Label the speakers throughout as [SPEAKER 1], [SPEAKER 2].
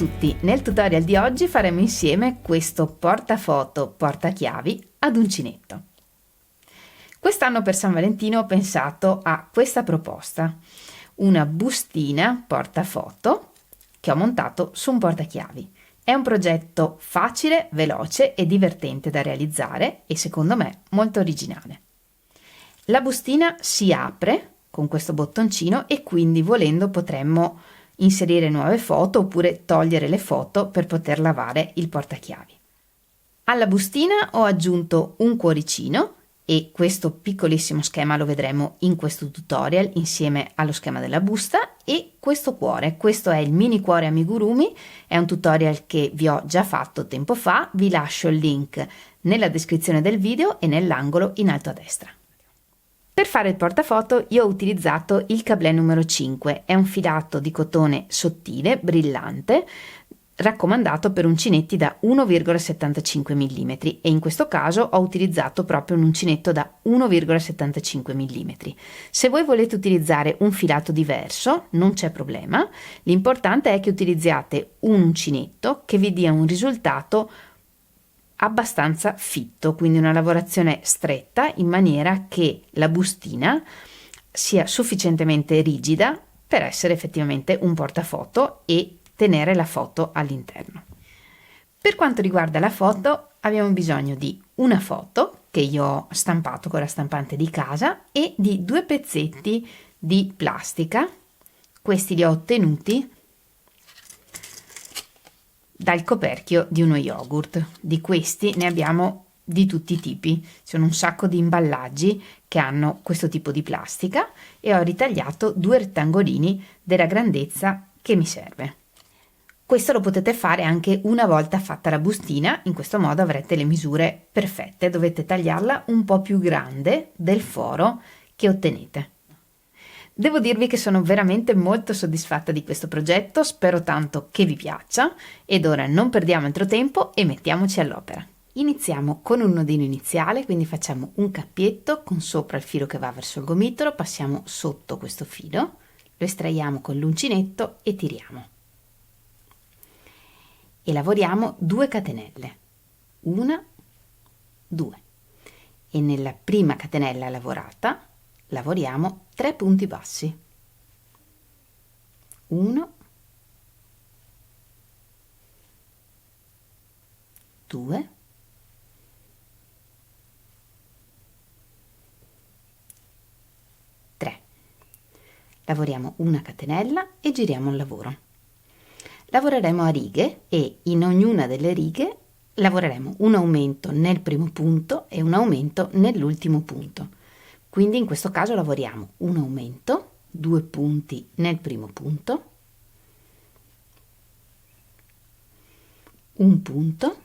[SPEAKER 1] tutti, nel tutorial di oggi faremo insieme questo portafoto portachiavi ad uncinetto. Quest'anno per San Valentino ho pensato a questa proposta, una bustina portafoto che ho montato su un portachiavi. È un progetto facile, veloce e divertente da realizzare e secondo me molto originale. La bustina si apre con questo bottoncino e quindi volendo potremmo inserire nuove foto oppure togliere le foto per poter lavare il portachiavi. Alla bustina ho aggiunto un cuoricino e questo piccolissimo schema lo vedremo in questo tutorial insieme allo schema della busta e questo cuore. Questo è il mini cuore amigurumi, è un tutorial che vi ho già fatto tempo fa, vi lascio il link nella descrizione del video e nell'angolo in alto a destra. Per fare il portafoto io ho utilizzato il cablè numero 5, è un filato di cotone sottile, brillante, raccomandato per uncinetti da 1,75 mm e in questo caso ho utilizzato proprio un uncinetto da 1,75 mm. Se voi volete utilizzare un filato diverso non c'è problema, l'importante è che utilizziate un uncinetto che vi dia un risultato abbastanza fitto, quindi una lavorazione stretta in maniera che la bustina sia sufficientemente rigida per essere effettivamente un portafoto e tenere la foto all'interno. Per quanto riguarda la foto abbiamo bisogno di una foto che io ho stampato con la stampante di casa e di due pezzetti di plastica. Questi li ho ottenuti dal coperchio di uno yogurt. Di questi ne abbiamo di tutti i tipi, sono un sacco di imballaggi che hanno questo tipo di plastica e ho ritagliato due rettangolini della grandezza che mi serve. Questo lo potete fare anche una volta fatta la bustina, in questo modo avrete le misure perfette, dovete tagliarla un po' più grande del foro che ottenete. Devo dirvi che sono veramente molto soddisfatta di questo progetto, spero tanto che vi piaccia ed ora non perdiamo altro tempo e mettiamoci all'opera. Iniziamo con un nodino iniziale, quindi facciamo un cappietto con sopra il filo che va verso il gomitolo, passiamo sotto questo filo, lo estraiamo con l'uncinetto e tiriamo. E lavoriamo 2 catenelle, 1, 2 e nella prima catenella lavorata lavoriamo 3 punti bassi, 1, 2, 3. Lavoriamo una catenella e giriamo il lavoro. Lavoreremo a righe e in ognuna delle righe lavoreremo un aumento nel primo punto e un aumento nell'ultimo punto. Quindi in questo caso lavoriamo un aumento, 2 punti nel primo punto, un punto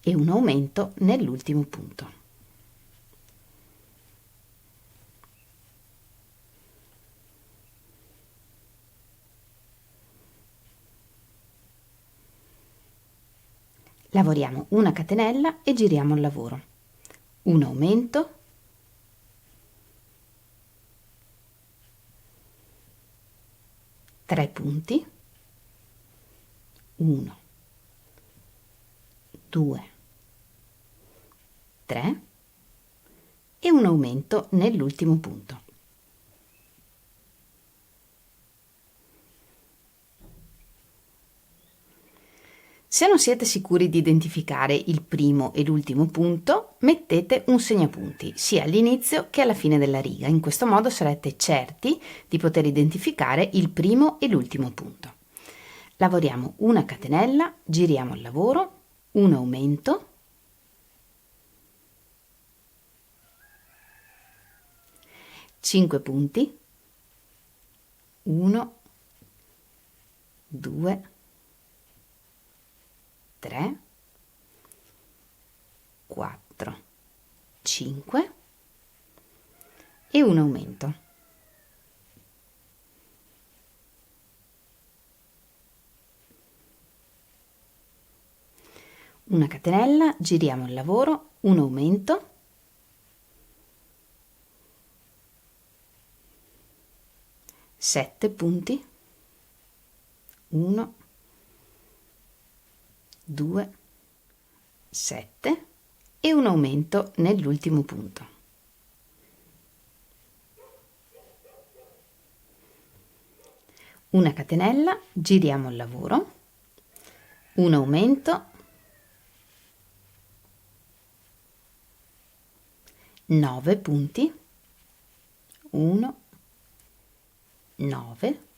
[SPEAKER 1] e un aumento nell'ultimo punto. Lavoriamo una catenella e giriamo il lavoro. Un aumento, tre punti, 1, 2, 3 e un aumento nell'ultimo punto. Se non siete sicuri di identificare il primo e l'ultimo punto, mettete un segnapunti sia all'inizio che alla fine della riga. In questo modo sarete certi di poter identificare il primo e l'ultimo punto. Lavoriamo una catenella, giriamo il lavoro, un aumento, cinque punti, 1, 2, 3, 4, 5 e un aumento. Una catenella, giriamo il lavoro, un aumento, 7 punti, 1, 2, 7 e un aumento nell'ultimo punto. Una catenella, giriamo il lavoro, un aumento, 9 punti, 1, 9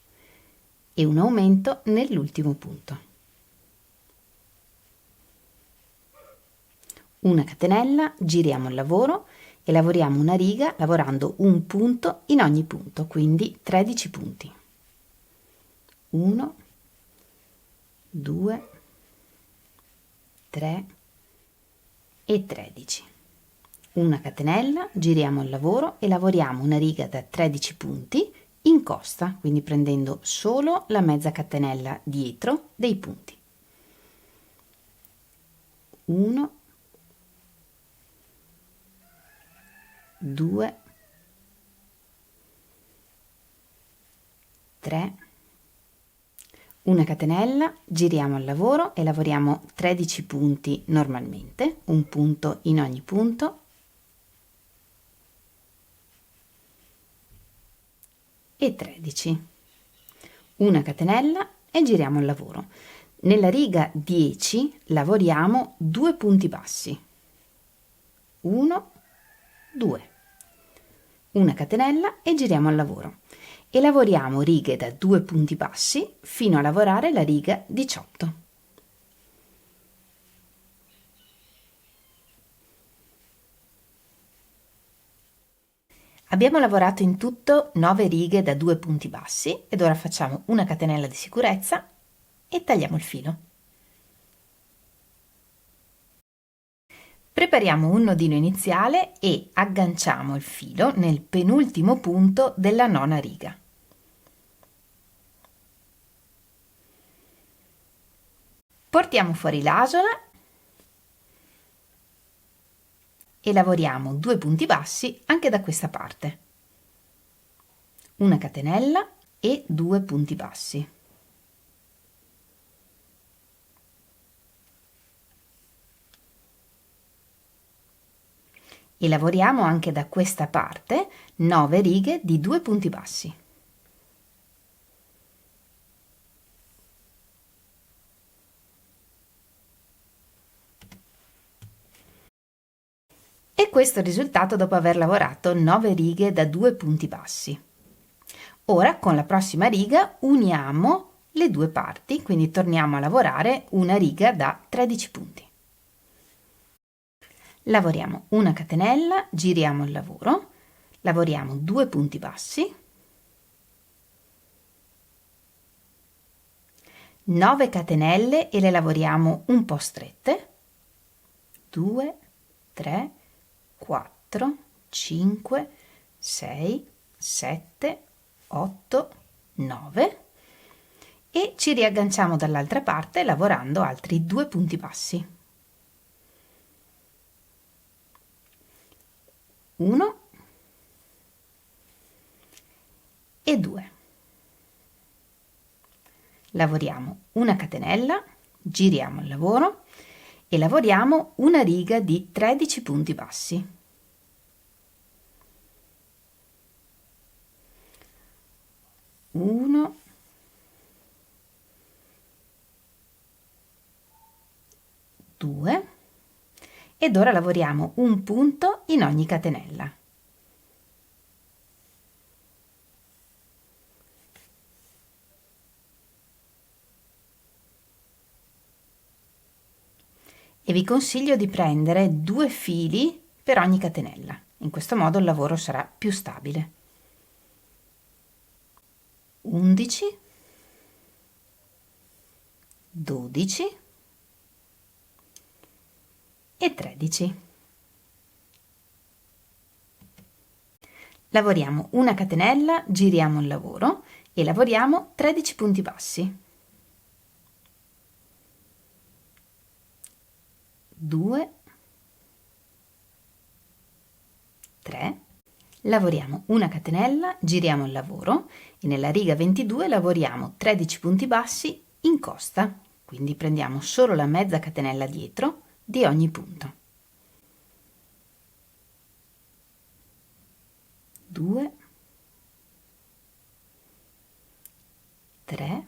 [SPEAKER 1] e un aumento nell'ultimo punto. Una catenella, giriamo il lavoro e lavoriamo una riga lavorando un punto in ogni punto, quindi 13 punti. 1, 2, 3 e 13. Una catenella, giriamo il lavoro e lavoriamo una riga da 13 punti in costa, quindi prendendo solo la mezza catenella dietro dei punti. 1, 2, 3, una catenella, giriamo il lavoro e lavoriamo 13 punti normalmente, un punto in ogni punto, e 13. Una catenella e giriamo il lavoro. Nella riga 10 lavoriamo 2 punti bassi. 1, 2. Una catenella e giriamo il lavoro. E lavoriamo righe da 2 punti bassi fino a lavorare la riga 18. Abbiamo lavorato in tutto 9 righe da 2 punti bassi ed ora facciamo una catenella di sicurezza e tagliamo il filo. Prepariamo un nodino iniziale e agganciamo il filo nel penultimo punto della nona riga. Portiamo fuori l'asola e lavoriamo 2 punti bassi anche da questa parte. Una catenella e 2 punti bassi. E lavoriamo anche da questa parte 9 righe di 2 punti bassi. E questo è il risultato dopo aver lavorato 9 righe da 2 punti bassi. Ora con la prossima riga uniamo le due parti, quindi torniamo a lavorare una riga da 13 punti. Lavoriamo una catenella, giriamo il lavoro, lavoriamo 2 punti bassi, 9 catenelle e le lavoriamo un po' strette, 2, 3, 4, 5, 6, 7, 8, 9 e ci riagganciamo dall'altra parte lavorando altri 2 punti bassi. 1 e 2. Lavoriamo una catenella, giriamo il lavoro e lavoriamo una riga di 13 punti bassi. 1, 2 ed ora lavoriamo un punto in ogni catenella. E vi consiglio di prendere 2 fili per ogni catenella. In questo modo il lavoro sarà più stabile. 11, 12 e 13. Lavoriamo una catenella, giriamo il lavoro e lavoriamo 13 punti bassi. 2, 3, lavoriamo una catenella, giriamo il lavoro e nella riga 22 lavoriamo 13 punti bassi incosta, quindi prendiamo solo la mezza catenella dietro di ogni punto. 2, 3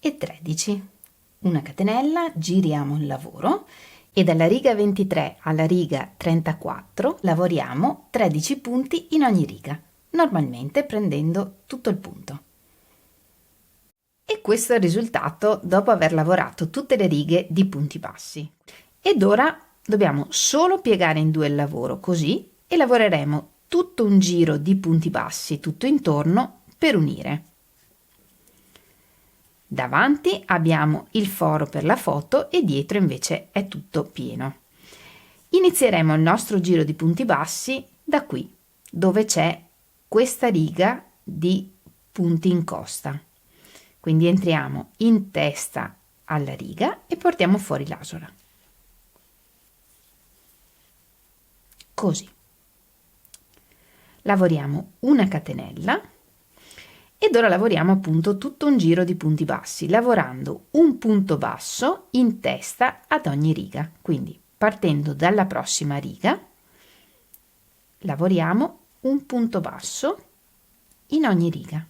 [SPEAKER 1] e 13. Una catenella, giriamo il lavoro e dalla riga 23 alla riga 34 lavoriamo 13 punti in ogni riga, normalmente prendendo tutto il punto. E questo è il risultato dopo aver lavorato tutte le righe di punti bassi. Ed ora dobbiamo solo piegare in due il lavoro così e lavoreremo tutto un giro di punti bassi tutto intorno per unire. Davanti abbiamo il foro per la foto e dietro invece è tutto pieno. Inizieremo il nostro giro di punti bassi da qui, dove c'è questa riga di punti in costa. Quindi entriamo in testa alla riga e portiamo fuori l'asola. Così. Lavoriamo una catenella ed ora lavoriamo appunto tutto un giro di punti bassi, lavorando un punto basso in testa ad ogni riga. Quindi partendo dalla prossima riga, lavoriamo un punto basso in ogni riga.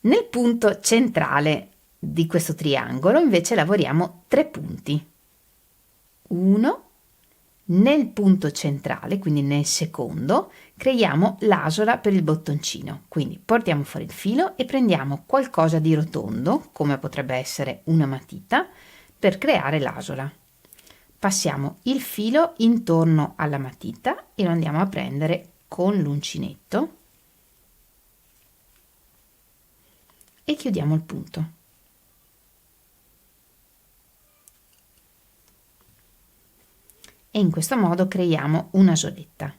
[SPEAKER 1] Nel punto centrale di questo triangolo invece lavoriamo 3 punti. 1, nel punto centrale, quindi nel secondo, creiamo l'asola per il bottoncino. Quindi portiamo fuori il filo e prendiamo qualcosa di rotondo, come potrebbe essere una matita, per creare l'asola. Passiamo il filo intorno alla matita e lo andiamo a prendere con l'uncinetto e chiudiamo il punto. E in questo modo creiamo una soletta.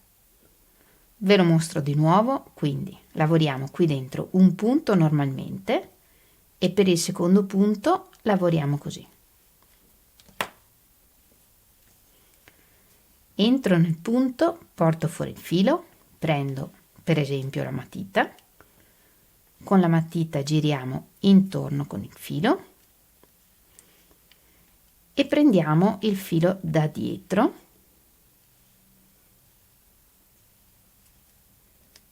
[SPEAKER 1] Ve lo mostro di nuovo, quindi lavoriamo qui dentro un punto normalmente e per il secondo punto lavoriamo così. Entro nel punto, porto fuori il filo, prendo per esempio la matita, con la matita giriamo intorno con il filo e prendiamo il filo da dietro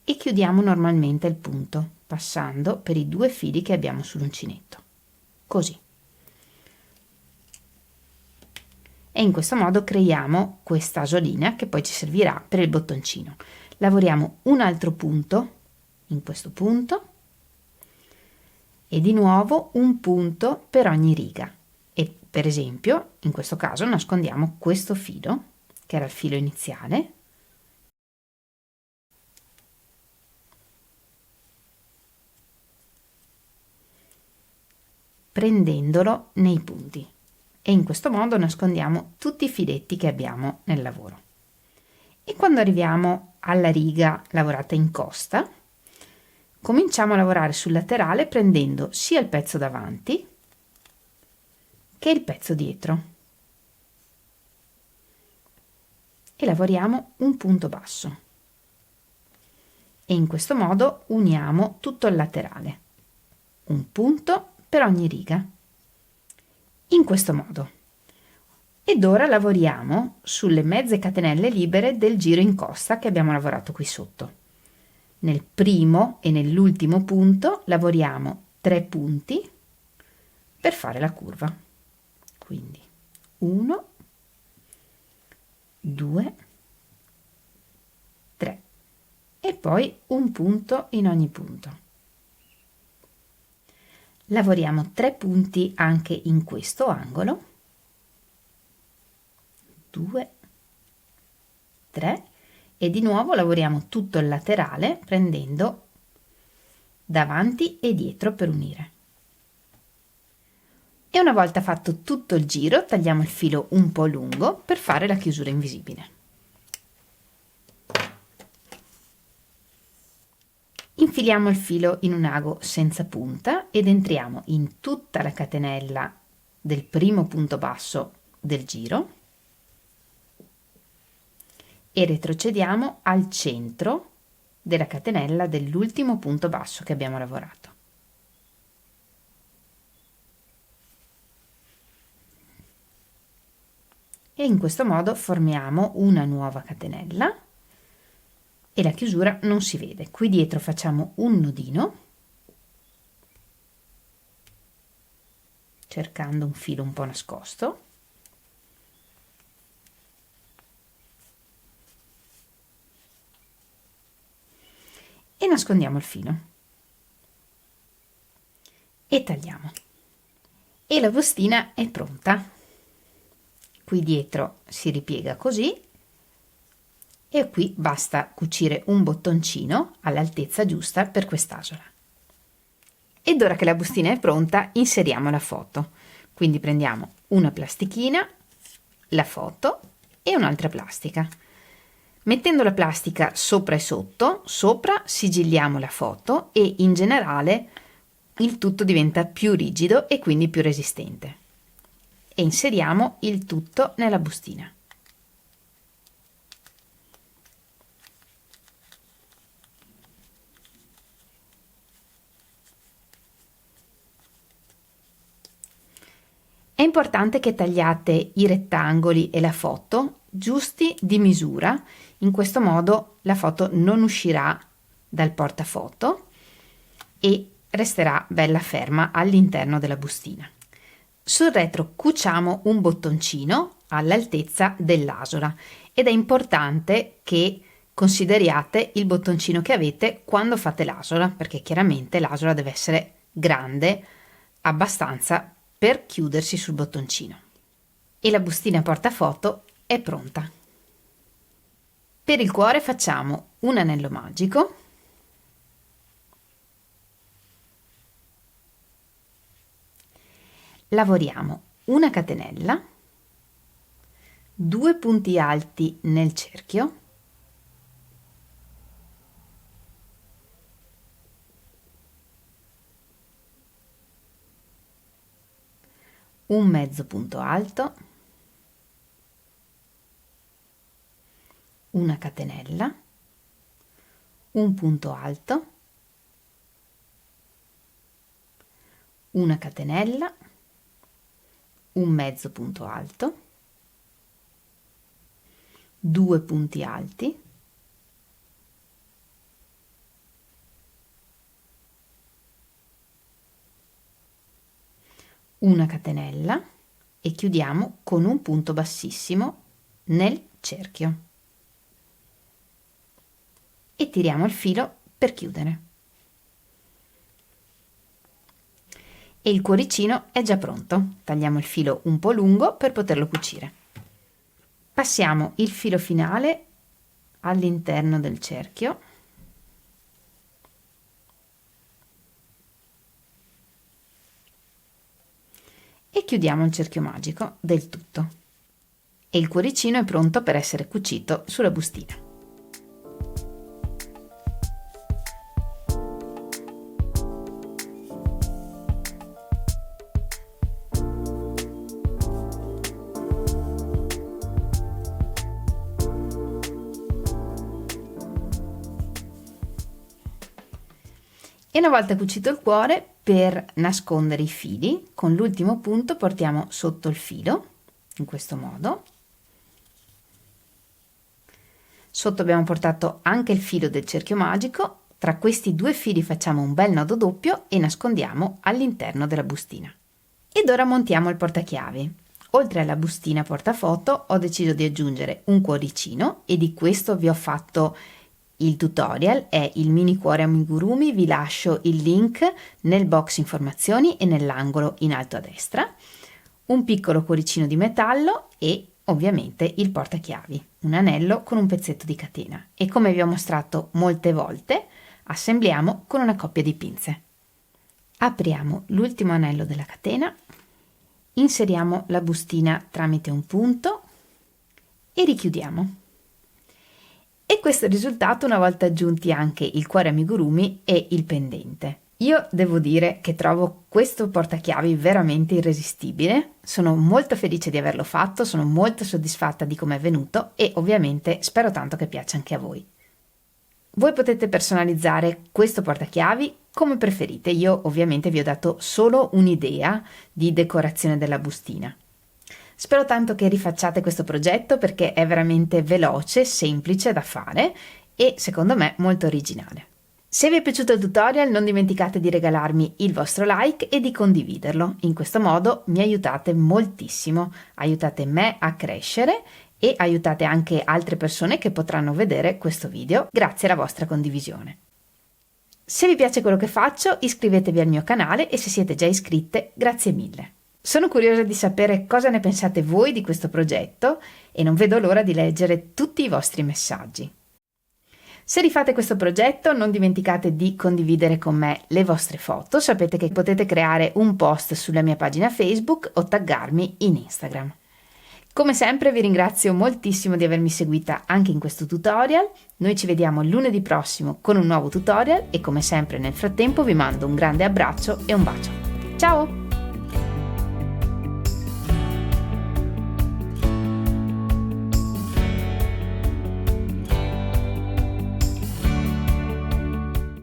[SPEAKER 1] e chiudiamo normalmente il punto passando per i 2 fili che abbiamo sull'uncinetto, così. E in questo modo creiamo questa asolina che poi ci servirà per il bottoncino. Lavoriamo un altro punto in questo punto e di nuovo un punto per ogni riga. E per esempio in questo caso nascondiamo questo filo che era il filo iniziale prendendolo nei punti e in questo modo nascondiamo tutti i filetti che abbiamo nel lavoro. E quando arriviamo alla riga lavorata in costa cominciamo a lavorare sul laterale prendendo sia il pezzo davanti che il pezzo dietro e lavoriamo un punto basso e in questo modo uniamo tutto il laterale, un punto per ogni riga, in questo modo. Ed ora lavoriamo sulle mezze catenelle libere del giro in costa che abbiamo lavorato qui sotto. Nel primo e nell'ultimo punto lavoriamo 3 punti per fare la curva. Quindi 1, 2, 3 e poi un punto in ogni punto. Lavoriamo 3 punti anche in questo angolo, 2, 3 e di nuovo lavoriamo tutto il laterale prendendo davanti e dietro per unire. E una volta fatto tutto il giro tagliamo il filo un po' lungo per fare la chiusura invisibile. Infiliamo il filo in un ago senza punta ed entriamo in tutta la catenella del primo punto basso del giro e retrocediamo al centro della catenella dell'ultimo punto basso che abbiamo lavorato. E in questo modo formiamo una nuova catenella e la chiusura non si vede. Qui dietro facciamo un nodino cercando un filo un po' nascosto e nascondiamo il filo e tagliamo e la bustina è pronta. Qui dietro si ripiega così e qui basta cucire un bottoncino all'altezza giusta per quest'asola. Ed ora che la bustina è pronta inseriamo la foto, quindi prendiamo una plastichina, la foto e un'altra plastica. Mettendo la plastica sopra e sotto, sopra sigilliamo la foto e in generale il tutto diventa più rigido e quindi più resistente. E inseriamo il tutto nella bustina. È importante che tagliate i rettangoli e la foto giusti di misura, in questo modo la foto non uscirà dal portafoto e resterà bella ferma all'interno della bustina. Sul retro cuciamo un bottoncino all'altezza dell'asola ed è importante che consideriate il bottoncino che avete quando fate l'asola, perché chiaramente l'asola deve essere grande abbastanza per chiudersi sul bottoncino. E la bustina portafoto è pronta. Per il cuore facciamo un anello magico, lavoriamo una catenella, 2 punti alti nel cerchio, un mezzo punto alto, una catenella, un punto alto, una catenella, un mezzo punto alto, 2 punti alti, una catenella e chiudiamo con un punto bassissimo nel cerchio e tiriamo il filo per chiudere. E il cuoricino è già pronto. Tagliamo il filo un po' lungo per poterlo cucire. Passiamo il filo finale all'interno del cerchio e chiudiamo il cerchio magico del tutto. E il cuoricino è pronto per essere cucito sulla bustina. E una volta cucito il cuore, per nascondere i fili, con l'ultimo punto portiamo sotto il filo, in questo modo. Sotto abbiamo portato anche il filo del cerchio magico, tra questi 2 fili facciamo un bel nodo doppio e nascondiamo all'interno della bustina. Ed ora montiamo il portachiavi. Oltre alla bustina portafoto ho deciso di aggiungere un cuoricino e di questo vi ho fatto il tutorial, è il mini cuore amigurumi, vi lascio il link nel box informazioni e nell'angolo in alto a destra, un piccolo cuoricino di metallo e ovviamente il portachiavi, un anello con un pezzetto di catena e come vi ho mostrato molte volte assembliamo con una coppia di pinze. Apriamo l'ultimo anello della catena, inseriamo la bustina tramite un punto e richiudiamo. E questo è il risultato una volta aggiunti anche il cuore amigurumi e il pendente. Io devo dire che trovo questo portachiavi veramente irresistibile, sono molto felice di averlo fatto, sono molto soddisfatta di come è venuto e ovviamente spero tanto che piaccia anche a voi. Voi potete personalizzare questo portachiavi come preferite, io ovviamente vi ho dato solo un'idea di decorazione della bustina. Spero tanto che rifacciate questo progetto perché è veramente veloce, semplice da fare e secondo me molto originale. Se vi è piaciuto il tutorial non dimenticate di regalarmi il vostro like e di condividerlo, in questo modo mi aiutate moltissimo, aiutate me a crescere e aiutate anche altre persone che potranno vedere questo video grazie alla vostra condivisione. Se vi piace quello che faccio iscrivetevi al mio canale e se siete già iscritte grazie mille. Sono curiosa di sapere cosa ne pensate voi di questo progetto e non vedo l'ora di leggere tutti i vostri messaggi. Se rifate questo progetto non dimenticate di condividere con me le vostre foto, sapete che potete creare un post sulla mia pagina Facebook o taggarmi in Instagram. Come sempre vi ringrazio moltissimo di avermi seguita anche in questo tutorial, noi ci vediamo lunedì prossimo con un nuovo tutorial e come sempre nel frattempo vi mando un grande abbraccio e un bacio. Ciao!